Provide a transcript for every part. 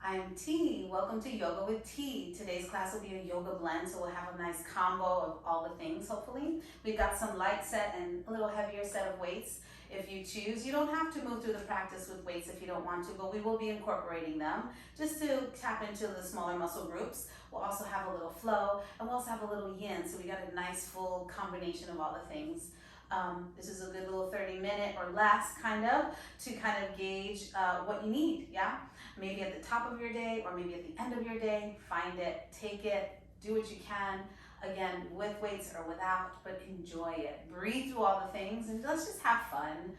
I'm T. Welcome to Yoga with T. Today's class will be a yoga blend, so we'll have a nice combo of all the things, hopefully. We've got some light set and a little heavier set of weights if you choose. You don't have to move through the practice with weights if you don't want to, but we will be incorporating them just to tap into the smaller muscle groups. We'll also have a little flow, and we'll also have a little yin, so we got a nice full combination of all the things. This is a good little 30-minute or less to gauge what you need, yeah? Maybe at the top of your day or maybe at the end of your day, find it, take it, do what you can. Again, with weights or without, but enjoy it. Breathe through all the things and let's just have fun.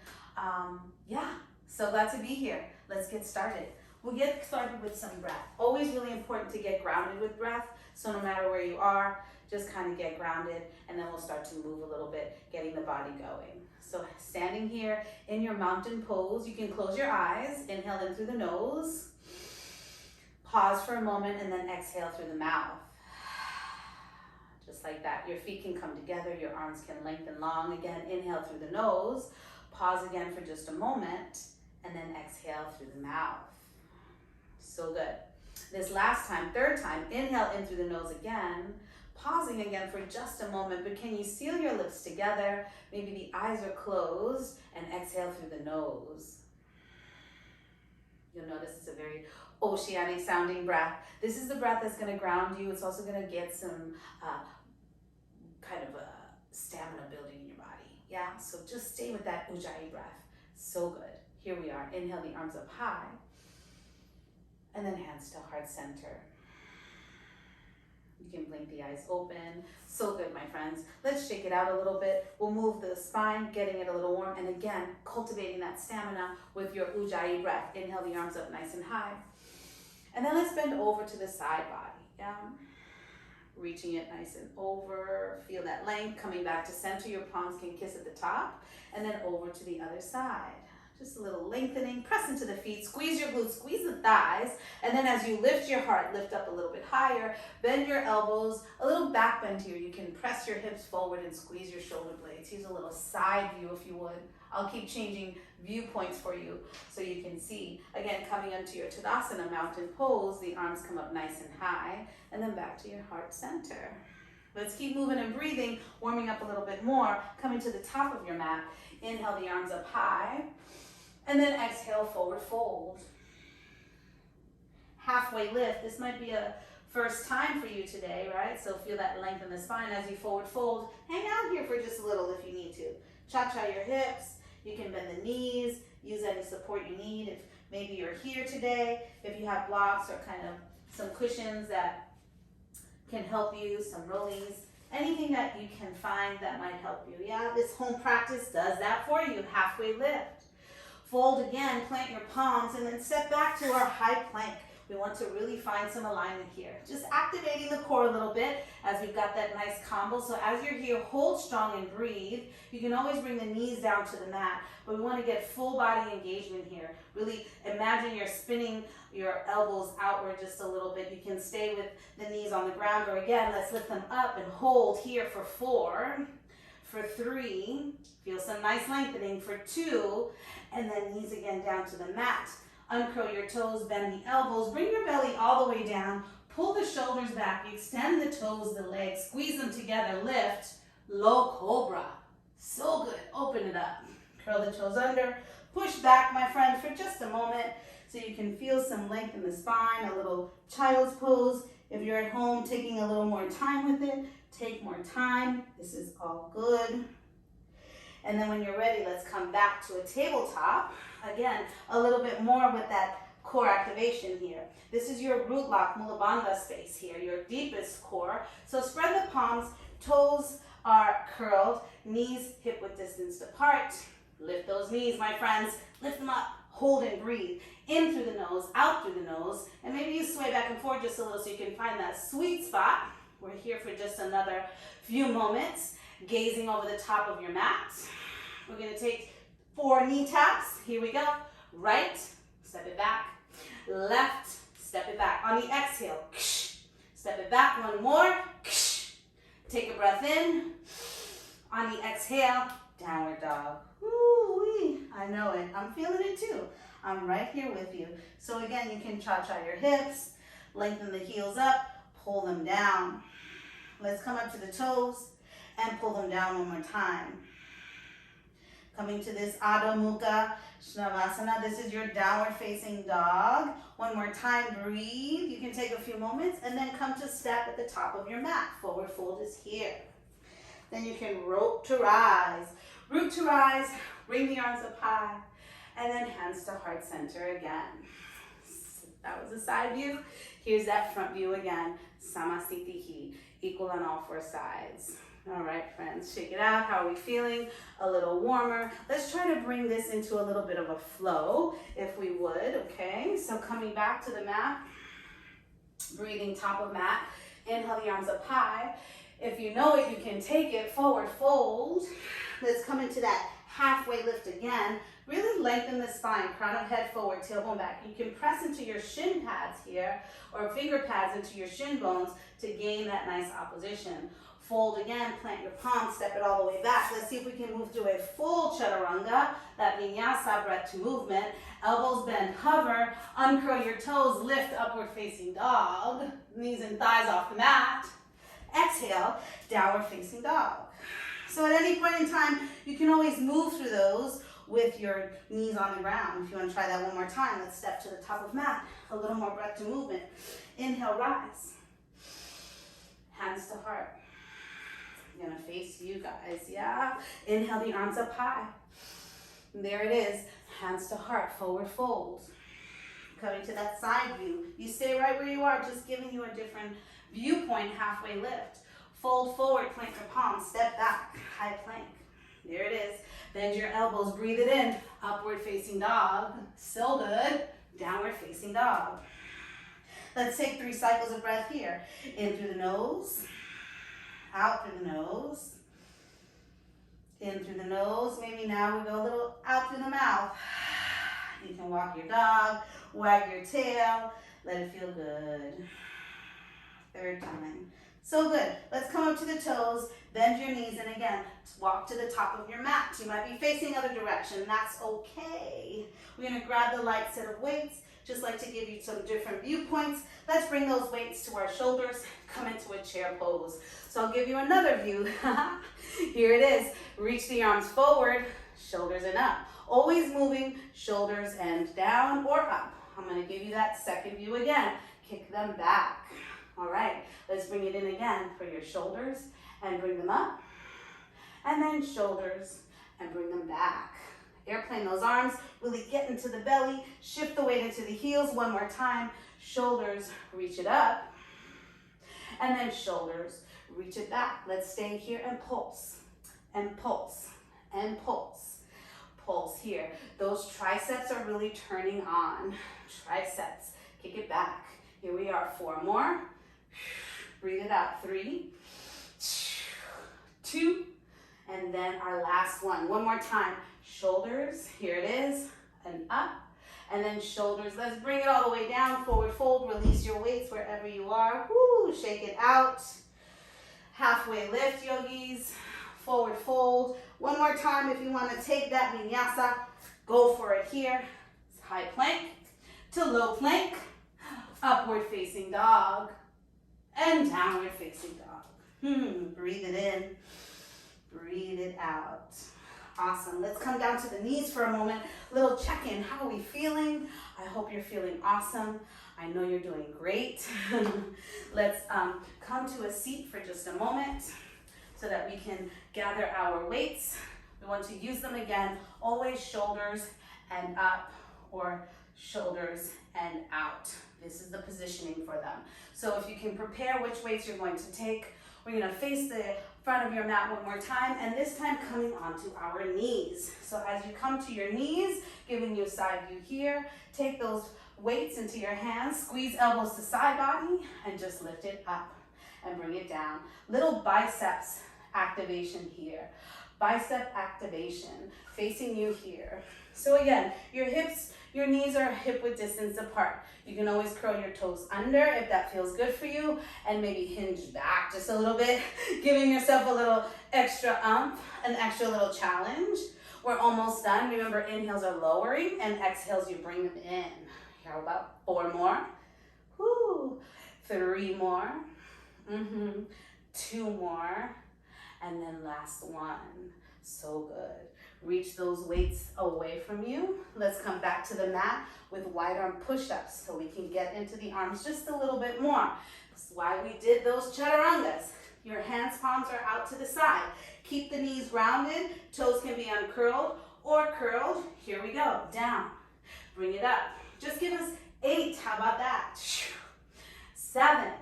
Yeah, so glad to be here. Let's get started. We'll get started with some breath. Always really important to get grounded with breath. So no matter where you are, just kind of get grounded and then we'll start to move a little bit, getting the body going. So standing here in your mountain pose, you can close your eyes, inhale in through the nose, pause for a moment and then exhale through the mouth. Just like that. Your feet can come together, your arms can lengthen long. Again, inhale through the nose, pause again for just a moment, and then exhale through the mouth. So good. This last time, third time, inhale in through the nose again, pausing again for just a moment, but can you seal your lips together? Maybe the eyes are closed and exhale through the nose. You'll notice it's a very oceanic sounding breath. This is the breath that's going to ground you. It's also going to get some stamina building in your body. Yeah, so just stay with that ujjayi breath. So good. Here we are. Inhale the arms up high and then hands to heart center. You can blink the eyes open. So good, my friends. Let's shake it out a little bit. We'll move the spine, getting it a little warm. And again, cultivating that stamina with your ujjayi breath. Inhale the arms up nice and high. And then let's bend over to the side body. Yeah. Reaching it nice and over. Feel that length. Coming back to center. Your palms can kiss at the top. And then over to the other side. Just a little lengthening, press into the feet, squeeze your glutes, squeeze the thighs, and then as you lift your heart, lift up a little bit higher, bend your elbows, a little back bend here. You can press your hips forward and squeeze your shoulder blades. Use a little side view if you would. I'll keep changing viewpoints for you so you can see. Again, coming into your Tadasana mountain pose, the arms come up nice and high, and then back to your heart center. Let's keep moving and breathing, warming up a little bit more, coming to the top of your mat. Inhale the arms up high. And then exhale, forward fold. Halfway lift. This might be a first time for you today, right? So feel that length in the spine as you forward fold. Hang out here for just a little if you need to. Cha-cha your hips. You can bend the knees. Use any support you need. If maybe you're here today, if you have blocks or some cushions that can help you, some rollies, anything that you can find that might help you. Yeah, this home practice does that for you. Halfway lift. Fold again, plant your palms, and then step back to our high plank. We want to really find some alignment here. Just activating the core a little bit as we've got that nice combo. So as you're here, hold strong and breathe. You can always bring the knees down to the mat, but we want to get full body engagement here. Really imagine you're spinning your elbows outward just a little bit. You can stay with the knees on the ground, or again, let's lift them up and hold here for 4. For 3, feel some nice lengthening. For 2, and then knees again down to the mat. Uncurl your toes, bend the elbows, bring your belly all the way down, pull the shoulders back, extend the toes, the legs, squeeze them together, lift, low cobra. So good, open it up. Curl the toes under, push back, my friend, for just a moment so you can feel some length in the spine, a little child's pose. If you're at home taking a little more time with it, take more time. This is all good. And then when you're ready, let's come back to a tabletop. Again, a little bit more with that core activation here. This is your root lock, Mula Bandha space here, your deepest core. So spread the palms, toes are curled, knees hip-width distance apart. Lift those knees, my friends. Lift them up, hold and breathe. In through the nose, out through the nose. And maybe you sway back and forth just a little so you can find that sweet spot. We're here for just another few moments, gazing over the top of your mat. We're going to take 4 knee taps. Here we go. Right, step it back. Left, step it back. On the exhale, step it back. 1 more. Take a breath in. On the exhale, downward dog. Woo-wee. I know it. I'm feeling it too. I'm right here with you. So again, you can cha-cha your hips, lengthen the heels up, pull them down. Let's come up to the toes and pull them down one more time. Coming to this Adho Mukha Svanasana. This is your downward facing dog. One more time, breathe. You can take a few moments and then come to step at the top of your mat. Forward fold is here. Then you can rope to rise. Root to rise, bring the arms up high, and then hands to heart center again. That was a side view. Here's that front view again. Samasthiti, equal on all four sides. All right, friends, shake it out. How are we feeling? A little warmer. Let's try to bring this into a little bit of a flow, if we would, okay? So coming back to the mat, breathing top of mat. Inhale the arms up high. If you know it, you can take it, forward fold. Let's come into that halfway lift again. Really lengthen the spine, crown of head forward, tailbone back. You can press into your shin pads here, or finger pads into your shin bones to gain that nice opposition. Fold again, plant your palms, step it all the way back. Let's see if we can move to a full chaturanga, that vinyasa breath to movement. Elbows bend, hover, uncurl your toes, lift upward facing dog. Knees and thighs off the mat. Exhale, downward facing dog. So at any point in time, you can always move through those with your knees on the ground. If you want to try that one more time, let's step to the top of mat. A little more breath to movement. Inhale, rise. Hands to heart. I'm gonna face you guys, yeah? Inhale the arms up high. There it is, hands to heart, forward fold. Coming to that side view. You stay right where you are, just giving you a different viewpoint, halfway lift. Fold forward, plant your palms, step back, high plank. There it is. Bend your elbows, breathe it in. Upward facing dog, still good. Downward facing dog. Let's take 3 cycles of breath here. In through the nose. Out through the nose. In through the nose. Maybe now we go a little out through the mouth. You can walk your dog, wag your tail, let it feel good. 3rd time. So good. Let's come up to the toes, bend your knees, and again, walk to the top of your mat. You might be facing other direction. That's okay. We're going to grab the light set of weights. Just like to give you some different viewpoints. Let's bring those weights to our shoulders. Come into a chair pose. So I'll give you another view. Here it is. Reach the arms forward, shoulders and up. Always moving, shoulders and down or up. I'm going to give you that second view again. Kick them back. All right, let's bring it in again for your shoulders and bring them up. And then shoulders and bring them back. Airplane those arms, really get into the belly, shift the weight into the heels. One more time, shoulders, reach it up. And then shoulders, reach it back. Let's stay here and pulse, and pulse, and pulse. Pulse here. Those triceps are really turning on. Triceps, kick it back. Here we are, 4 more. Breathe it out, 3, 2, and then our last one. One more time. Shoulders, here it is, and up, and then shoulders. Let's bring it all the way down, forward fold, release your weights wherever you are. Woo, shake it out. Halfway lift, yogis, forward fold. One more time if you want to take that vinyasa, go for it here. High plank to low plank, upward facing dog, and downward facing dog. Breathe it in, breathe it out. Awesome. Let's come down to the knees for a moment. Little check-in. How are we feeling? I hope you're feeling awesome. I know you're doing great. Let's come to a seat for just a moment so that we can gather our weights. We want to use them again. Always shoulders and up or shoulders and out. This is the positioning for them. So if you can prepare which weights you're going to take, we're going to face the front of your mat one more time, and this time coming onto our knees. So as you come to your knees, giving you a side view here, take those weights into your hands, squeeze elbows to side body, and just lift it up and bring it down. Little biceps activation here. Bicep activation, facing you here. So again, your hips, your knees are hip width distance apart. You can always curl your toes under if that feels good for you, and maybe hinge back just a little bit, giving yourself a little extra an extra little challenge. We're almost done. Remember, inhales are lowering and exhales, you bring them in. How about 4 more? Woo. 3 more. 2 more. And then last one. So good. Reach those weights away from you. Let's come back to the mat with wide arm push-ups so we can get into the arms just a little bit more. That's why we did those chaturangas. Your hands, palms are out to the side. Keep the knees rounded. Toes can be uncurled or curled. Here we go. Down. Bring it up. Just give us 8. How about that? 7.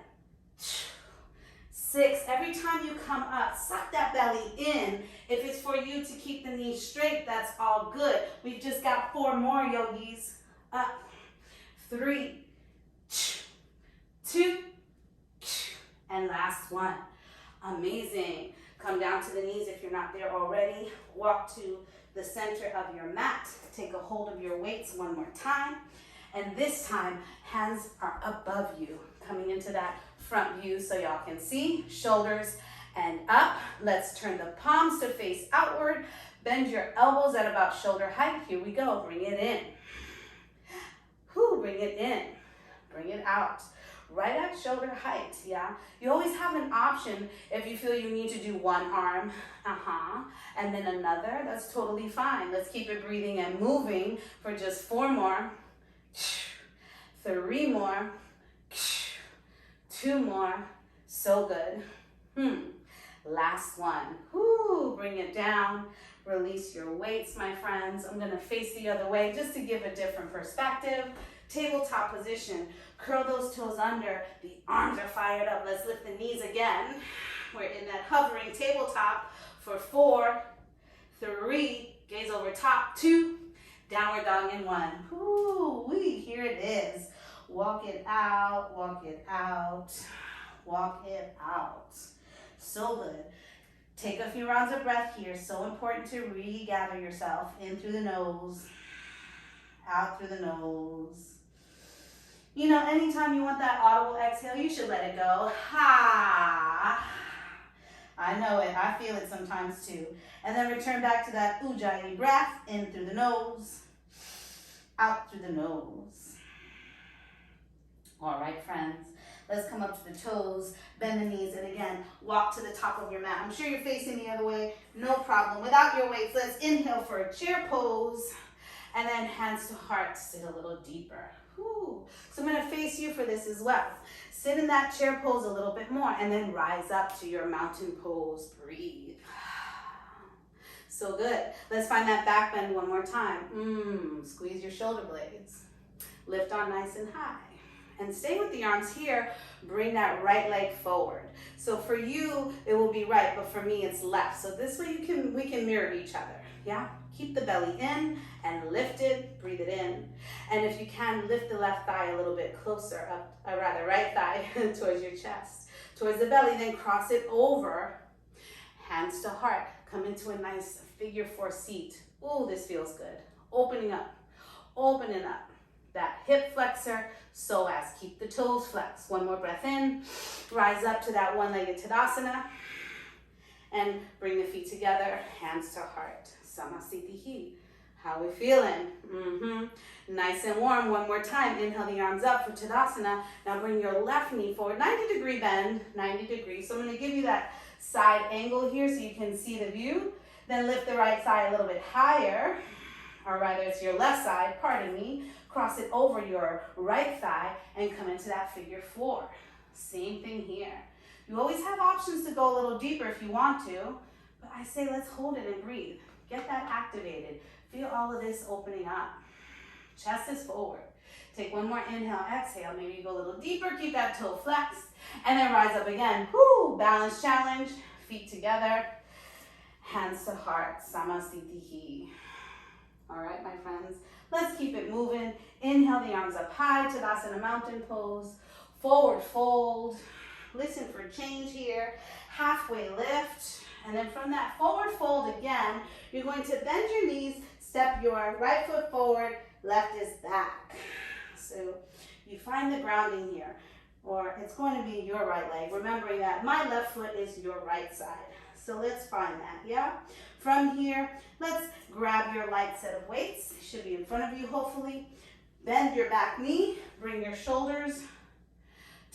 6. Every time you come up, suck that belly in. If it's for you to keep the knees straight, that's all good. We've just got 4 more, yogis. Up. 3. 2. And last one. Amazing. Come down to the knees if you're not there already. Walk to the center of your mat. Take a hold of your weights one more time. And this time, hands are above you. Coming into that front view so y'all can see. Shoulders and up. Let's turn the palms to face outward. Bend your elbows at about shoulder height. Here we go. Bring it in. Bring it in. Bring it out. Right at shoulder height, yeah? You always have an option if you feel you need to do one arm, and then another. That's totally fine. Let's keep it breathing and moving for just 4 more. 3 more. 2 more. So good. Last one. Bring it down. Release your weights, my friends. I'm gonna face the other way just to give a different perspective. Tabletop position. Curl those toes under. The arms are fired up. Let's lift the knees again. We're in that hovering tabletop for 4, 3, gaze over top, 2, downward dog in 1. Here it is. Walk it out, walk it out, walk it out. So good. Take a few rounds of breath here. So important to regather yourself. In through the nose, out through the nose. You know, anytime you want that audible exhale, you should let it go. Ha! I know it. I feel it sometimes too. And then return back to that ujjayi breath. In through the nose, out through the nose. All right, friends. Let's come up to the toes, bend the knees, and again, walk to the top of your mat. I'm sure you're facing the other way. No problem. Without your weights, let's inhale for a chair pose. And then hands to heart, sit a little deeper. So I'm going to face you for this as well. Sit in that chair pose a little bit more and then rise up to your mountain pose. Breathe. So good. Let's find that back bend one more time. Squeeze your shoulder blades. Lift on nice and high. And stay with the arms here. Bring that right leg forward. So for you, it will be right, but for me, it's left. So this way we can mirror each other. Yeah? Keep the belly in and lift it, breathe it in. And if you can, lift the left thigh a little bit closer up, or rather right thigh towards your chest, towards the belly, then cross it over, hands to heart. Come into a nice figure 4 seat. This feels good. Opening up that hip flexor, psoas. Keep the toes flexed. One more breath in, rise up to that one-legged Tadasana, and bring the feet together, hands to heart. Samasthiti. How we feeling? Nice and warm. One more time. Inhale the arms up for Tadasana. Now bring your left knee forward. 90-degree bend. 90 degrees. So I'm going to give you that side angle here so you can see the view. Then lift the right side a little bit higher. Or rather, it's your left side. Pardon me. Cross it over your right thigh and come into that figure 4. Same thing here. You always have options to go a little deeper if you want to. But I say let's hold it and breathe. Get that activated. Feel all of this opening up. Chest is forward. Take one more inhale, exhale. Maybe you go a little deeper. Keep that toe flexed. And then rise up again. Balance challenge. Feet together. Hands to heart. Samasthiti. All right, my friends. Let's keep it moving. Inhale the arms up high. Tadasana mountain pose. Forward fold. Listen for change here. Halfway lift. And then from that forward fold again, you're going to bend your knees, step your right foot forward, left is back. So you find the grounding here, or it's going to be your right leg, remembering that my left foot is your right side. So let's find that, yeah? From here, let's grab your light set of weights. Should be in front of you, hopefully. Bend your back knee, bring your shoulders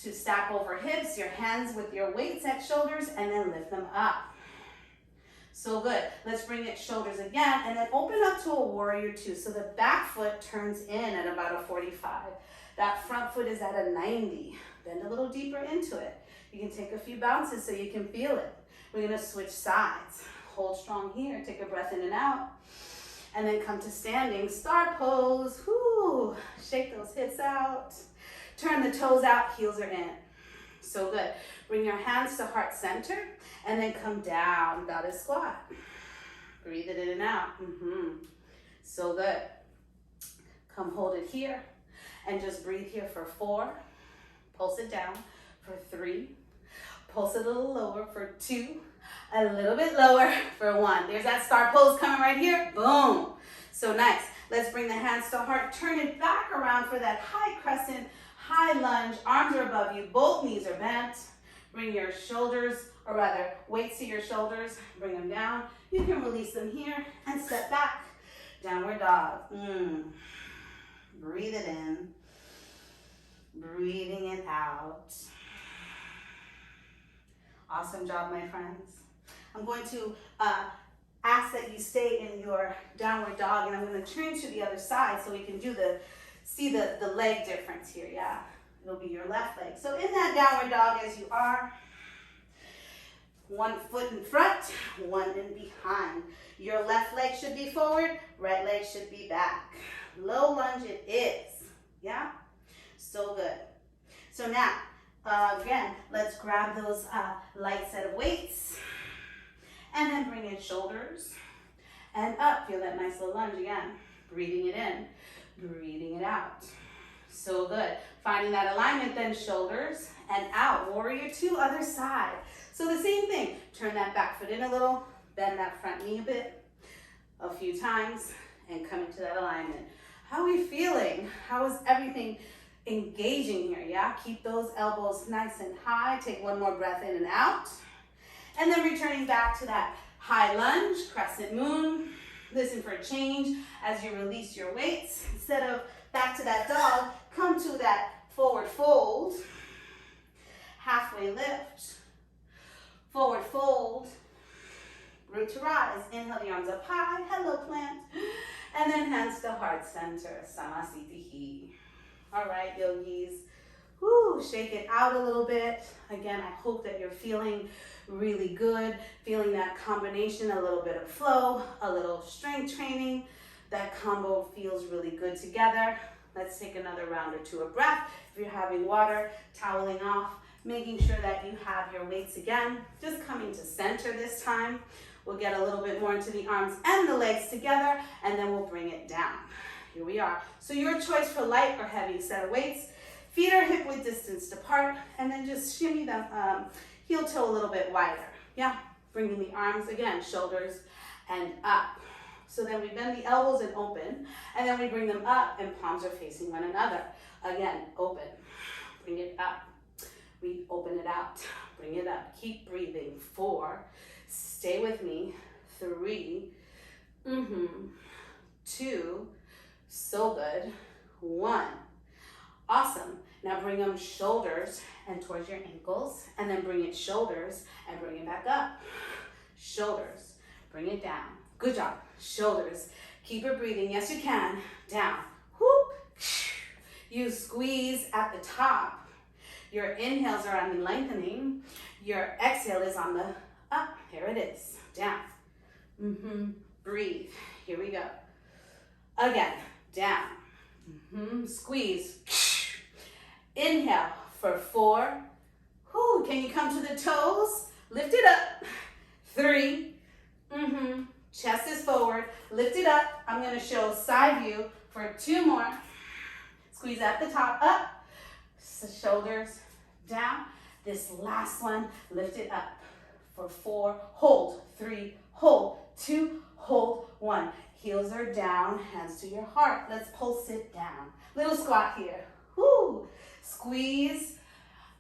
to stack over hips, your hands with your weights at shoulders, and then lift them up. So good. Let's bring it shoulders again, and then open up to a warrior two. So the back foot turns in at about a 45. That front foot is at a 90. Bend a little deeper into it. You can take a few bounces so you can feel it. We're gonna switch sides. Hold strong here, take a breath in and out. And then come to standing star pose. Whoo, shake those hips out. Turn the toes out, heels are in. So good. Bring your hands to heart center and then come down, goddess squat. Breathe it in and out. So good. Come hold it here and just breathe here for 4. Pulse it down for 3. Pulse it a little lower for 2. A little bit lower for 1. There's that star pose coming right here. Boom. So nice. Let's bring the hands to heart. Turn it back around for that high crescent, high lunge. Arms are above you. Both knees are bent. Bring your shoulders, or rather, weights to your shoulders. Bring them down. You can release them here and step back. Downward dog. Breathe it in. Breathing it out. Awesome job, my friends. I'm going to ask that you stay in your downward dog, and I'm going to turn to the other side so we can do see the leg difference here, yeah? It'll be your left leg. So in that downward dog as you are, 1 foot in front, 1 in behind. Your left leg should be forward, right leg should be back. Low lunge it is, yeah? So good. So now, again, let's grab those light set of weights and then bring in shoulders and up. Feel that nice little lunge again. Breathing it in, breathing it out. So good. Finding that alignment, then shoulders and out. Warrior two, other side. So the same thing. Turn that back foot in a little, bend that front knee a bit, a few times, and come into that alignment. How are we feeling? How is everything engaging here, yeah? Keep those elbows nice and high. Take 1 more breath in and out. And then returning back to that high lunge, crescent moon. Listen for a change as you release your weights. Instead of back to that dog, come to that forward fold. Halfway lift. Forward fold. Root to rise. Inhale the arms up high. Hello, plant. And then hands to heart center. Samasthiti. All right, yogis. Woo, shake it out a little bit. Again, I hope that you're feeling really good, feeling that combination, a little bit of flow, a little strength training. That combo feels really good together. Let's take another round or 2 of breath. If you're having water, toweling off, making sure that you have your weights again. Just coming to center this time. We'll get a little bit more into the arms and the legs together, and then we'll bring it down. Here we are. So your choice for light or heavy set of weights. Feet are hip width distance apart, and then just shimmy them heel toe a little bit wider. Yeah, bringing the arms again, shoulders and up. So then we bend the elbows and open, and then we bring them up and palms are facing one another. Again, open, bring it up. We open it out, bring it up. Keep breathing. 4, stay with me. 3, 2, so good. 1. Awesome. Now bring them shoulders and towards your ankles, and then bring it shoulders and bring it back up. Shoulders, bring it down. Good job. Shoulders. Keep it breathing. Yes, you can. Down. Whoop. You squeeze at the top. Your inhales are on the lengthening. Your exhale is on the up. Here it is. Down. Breathe. Here we go. Again. Down. Squeeze. Inhale for 4. Whoo, can you come to the toes? Lift it up. 3. Chest is forward. Lift it up. I'm going to show side view for 2 more. Squeeze at the top, up. Shoulders down. This last one, lift it up for 4. Hold. 3. Hold. 2. Hold. 1. Heels are down, hands to your heart. Let's pulse it down. Little squat here. Woo! Squeeze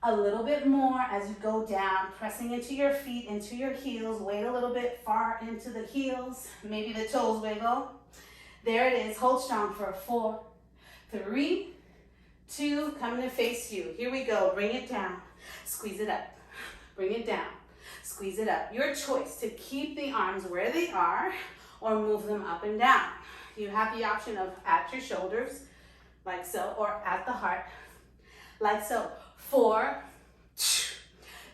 A little bit more as you go down, pressing into your feet, into your heels. Weight a little bit far into the heels. Maybe the toes wiggle. There it is. Hold strong for 4, 3, 2, coming to face you. Here we go. Bring it down. Squeeze it up. Bring it down. Squeeze it up. Your choice to keep the arms where they are or move them up and down. You have the option of at your shoulders, like so, or at the heart, like so. 4,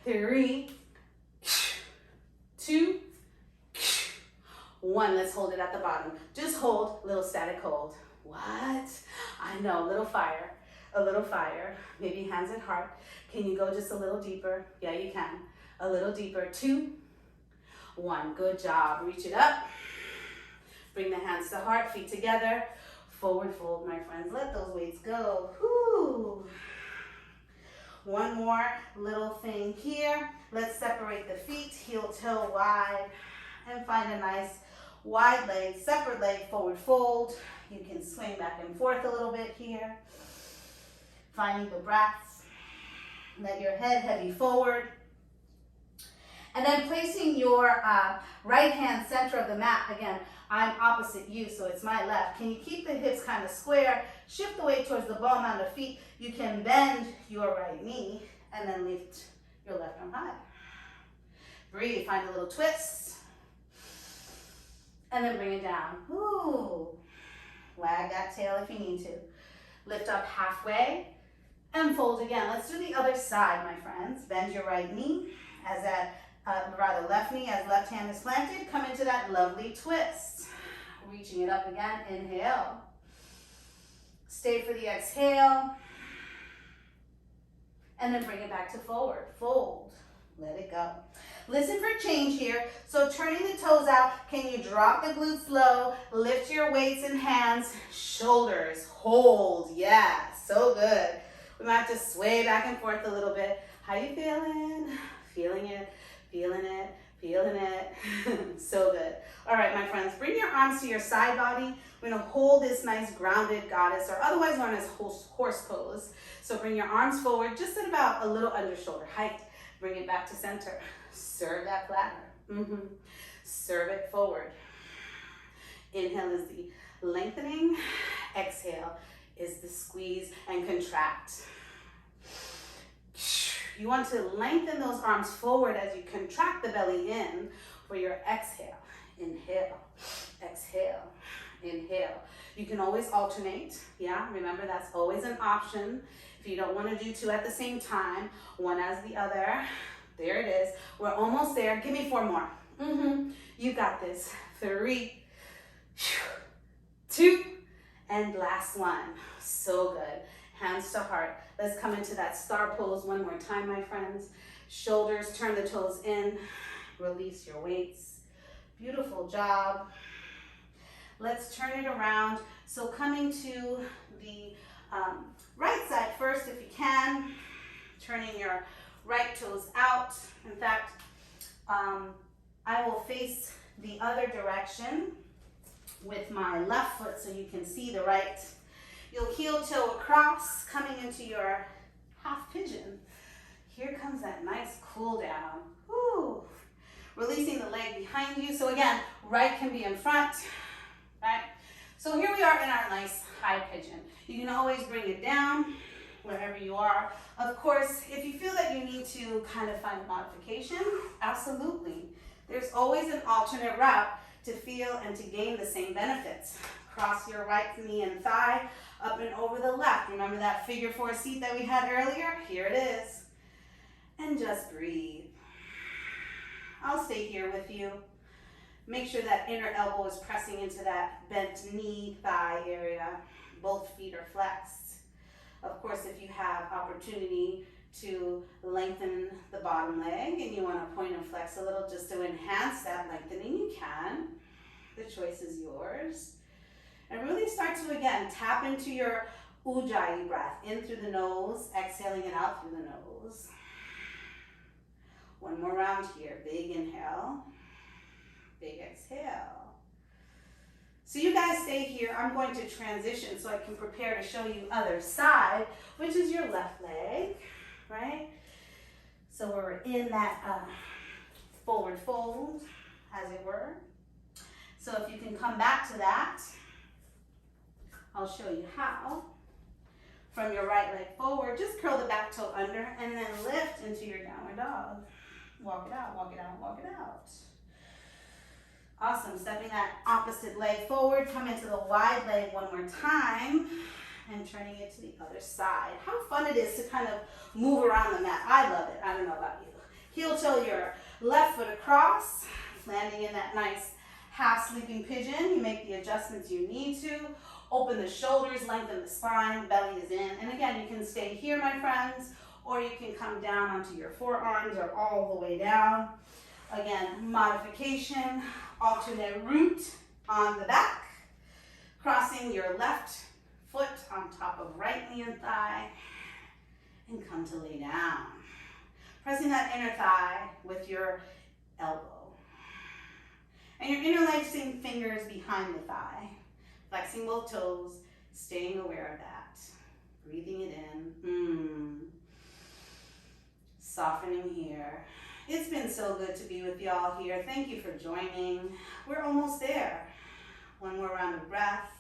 3, 2, 1. Let's hold it at the bottom. Just hold, little static hold. What? I know, little fire, a little fire. Maybe hands at heart. Can you go just a little deeper? Yeah, you can. A little deeper. 2, 1. Good job. Reach it up. Bring the hands to heart, feet together. Forward fold, my friends. Let those weights go. Whoo. One more little thing here. Let's separate the feet, heel toe wide, and find a nice wide leg, separate leg, forward fold. You can swing back and forth a little bit here. Finding the breaths. Let your head heavy forward. And then placing your right hand center of the mat. Again, I'm opposite you, so it's my left. Can you keep the hips kind of square? Shift the weight towards the ball mound of feet. You can bend your right knee and then lift your left arm high. Breathe, find a little twist. And then bring it down. Ooh. Wag that tail if you need to. Lift up halfway and fold again. Let's do the other side, my friends. Bend your right knee as that left knee as left hand is planted. Come into that lovely twist. Reaching it up again. Inhale. Stay for the exhale. And then bring it back to forward. Fold. Let it go. Listen for change here. So turning the toes out, can you drop the glutes low? Lift your weights and hands. Shoulders. Hold. Yeah. So good. We might have to sway back and forth a little bit. How you feeling? Feeling it. Feeling it, feeling it. So good. All right, my friends, bring your arms to your side body. We're gonna hold this nice grounded goddess, or otherwise known as horse pose. So bring your arms forward, just at about a little under shoulder height. Bring it back to center. Serve that flatter. Serve it forward. Inhale is the lengthening. Exhale is the squeeze and contract. You want to lengthen those arms forward as you contract the belly in for your exhale. Inhale, exhale, inhale. You can always alternate. Yeah, remember that's always an option. If you don't want to do 2 at the same time, one as the other. There it is. We're almost there. Give me 4 more. You got this. 3, 2, and last one. So good. Hands to heart. Let's come into that star pose one more time, my friends. Shoulders, turn the toes in. Release your weights. Beautiful job. Let's turn it around. So coming to the right side first, if you can. Turning your right toes out. In fact, I will face the other direction with my left foot so you can see the right. You'll heel toe across, coming into your half pigeon. Here comes that nice cool down. Woo. Releasing the leg behind you. So again, right can be in front, right? So here we are in our nice high pigeon. You can always bring it down wherever you are. Of course, if you feel that you need to kind of find a modification, absolutely. There's always an alternate route to feel and to gain the same benefits. Cross your right knee and thigh, up and over the left. Remember that figure 4 seat that we had earlier? Here it is. And just breathe. I'll stay here with you. Make sure that inner elbow is pressing into that bent knee, thigh area. Both feet are flexed. Of course, if you have opportunity to lengthen the bottom leg and you want to point and flex a little just to enhance that lengthening, you can. The choice is yours. And really start to, again, tap into your ujjayi breath. In through the nose, exhaling it out through the nose. One more round here. Big inhale. Big exhale. So you guys stay here. I'm going to transition so I can prepare to show you other side, which is your left leg, right? we're in that forward fold, as it were. So if you can come back to that, I'll show you how. From your right leg forward, just curl the back toe under and then lift into your downward dog. Walk it out, walk it out, walk it out. Awesome, stepping that opposite leg forward, come into the wide leg one more time and turning it to the other side. How fun it is to kind of move around the mat. I love it, I don't know about you. Heel toe your left foot across, landing in that nice half sleeping pigeon. You make the adjustments you need to. Open the shoulders, lengthen the spine, belly is in. And again, you can stay here, my friends, or you can come down onto your forearms or all the way down. Again, modification, alternate root on the back, crossing your left foot on top of right knee and thigh, and come to lay down. Pressing that inner thigh with your elbow. And your interlacing fingers behind the thigh. Flexing both toes, staying aware of that. Breathing it in. Softening here. It's been so good to be with y'all here. Thank you for joining. We're almost there. One more round of breath.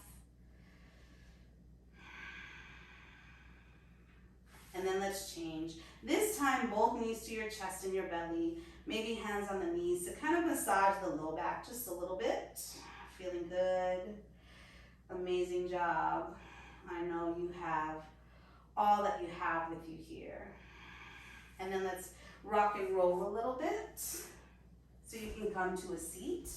And then let's change. This time, both knees to your chest and your belly. Maybe hands on the knees to kind of massage the low back just a little bit. Feeling good. Amazing job. I know you have all that you have with you here. And then let's rock and roll a little bit so you can come to a seat.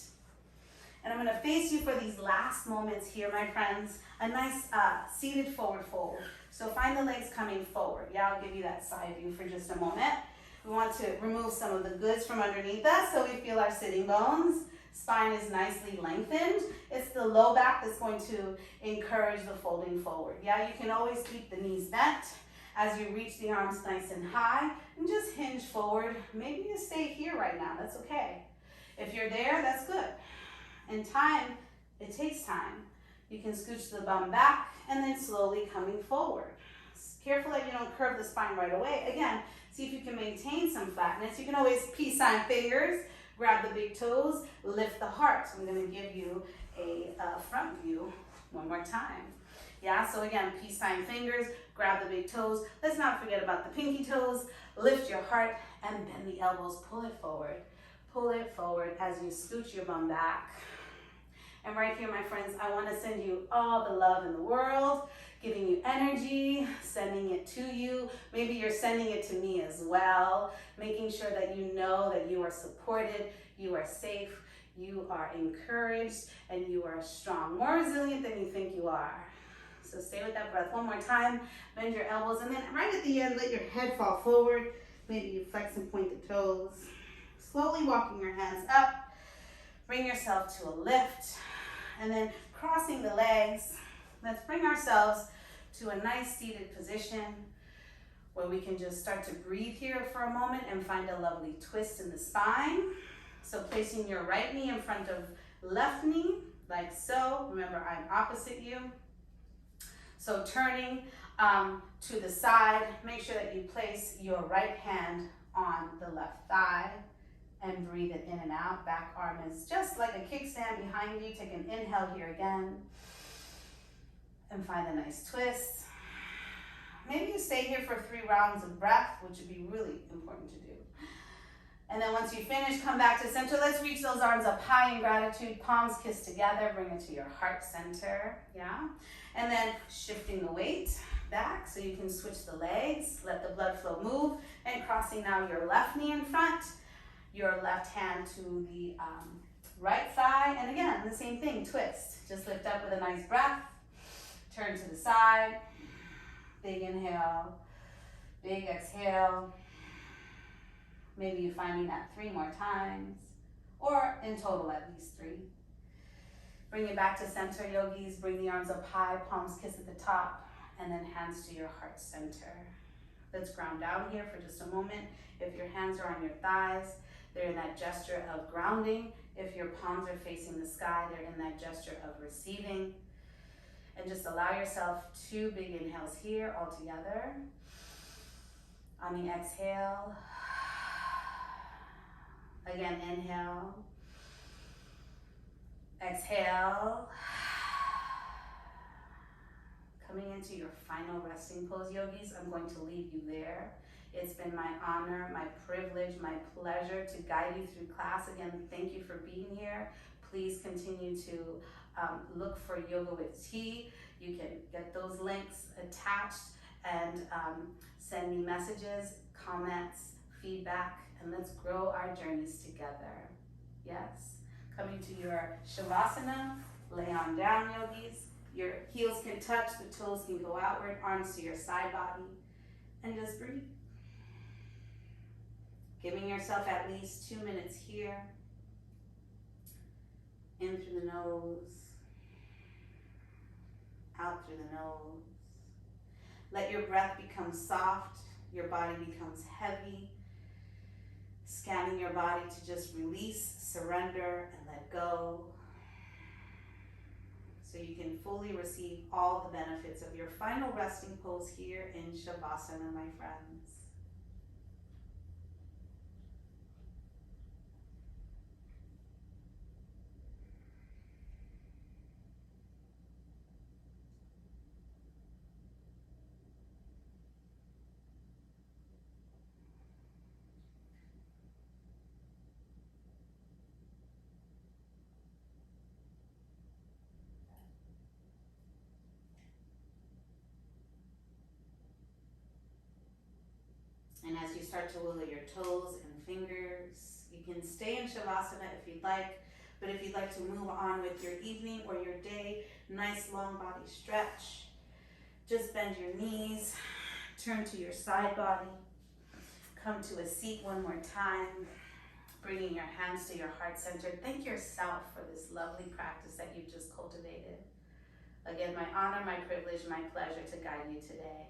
And I'm going to face you for these last moments here, my friends. A nice seated forward fold. So find the legs coming forward. Yeah, I'll give you that side view for just a moment. We want to remove some of the goods from underneath us so we feel our sitting bones. Spine is nicely lengthened. It's the low back that's going to encourage the folding forward. Yeah, you can always keep the knees bent as you reach the arms nice and high and just hinge forward. Maybe you stay here right now, that's okay. If you're there, that's good. In time, it takes time. You can scooch the bum back and then slowly coming forward. Careful that you don't curve the spine right away. Again, see if you can maintain some flatness. You can always peace sign fingers. Grab the big toes, lift the heart. So I'm going to give you a front view one more time. Yeah, so again, peace sign fingers, grab the big toes. Let's not forget about the pinky toes. Lift your heart and bend the elbows. Pull it forward. Pull it forward as you scooch your bum back. And right here, my friends, I want to send you all the love in the world, giving you energy, sending it to you. Maybe you're sending it to me as well, making sure that you know that you are supported, you are safe, you are encouraged, and you are strong, more resilient than you think you are. So stay with that breath one more time, bend your elbows, and then right at the end, let your head fall forward. Maybe you flex and point the toes. Slowly walking your hands up, bring yourself to a lift, and then crossing the legs. Let's bring ourselves to a nice seated position where we can just start to breathe here for a moment and find a lovely twist in the spine. So placing your right knee in front of left knee, like so. Remember, I'm opposite you. So turning to the side, make sure that you place your right hand on the left thigh and breathe it in and out. Back arm is just like a kickstand behind you. Take an inhale here again. And find a nice twist. Maybe you stay here for 3 rounds of breath, which would be really important to do. And then once you finish, come back to center. Let's reach those arms up high in gratitude. Palms kiss together. Bring it to your heart center. Yeah. And then shifting the weight back so you can switch the legs. Let the blood flow move. And crossing now your left knee in front. Your left hand to the right thigh. And again, the same thing, twist. Just lift up with a nice breath. Turn to the side. Big inhale. Big exhale. Maybe you're finding that 3 more times. Or in total, at least 3. Bring it back to center, yogis. Bring the arms up high. Palms kiss at the top. And then hands to your heart center. Let's ground down here for just a moment. If your hands are on your thighs, they're in that gesture of grounding. If your palms are facing the sky, they're in that gesture of receiving. And just allow yourself 2 big inhales here all together. On the exhale, Again, inhale. Exhale. Coming into your final resting pose, yogis, I'm going to leave you there. It's been my honor, my privilege, my pleasure to guide you through class. Again, thank you for being here. Please continue to look for Yoga with T. You can get those links attached and send me messages, comments, feedback, and let's grow our journeys together. Yes. Coming to your Savasana, lay on down, yogis. Your heels can touch, the toes can go outward, arms to your side body, and just breathe. Giving yourself at least 2 minutes here. In through the nose, out through the nose. Let your breath become soft, your body becomes heavy. Scanning your body to just release, surrender, and let go. So you can fully receive all the benefits of your final resting pose here in Savasana, my friends. And as you start to wiggle your toes and fingers, you can stay in Shavasana if you'd like, but if you'd like to move on with your evening or your day, nice long body stretch. Just bend your knees, turn to your side body, come to a seat one more time, bringing your hands to your heart center. Thank yourself for this lovely practice that you've just cultivated. Again, my honor, my privilege, my pleasure to guide you today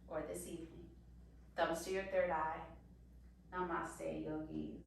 or this evening. Thumbs to your third eye. Namaste, yogis.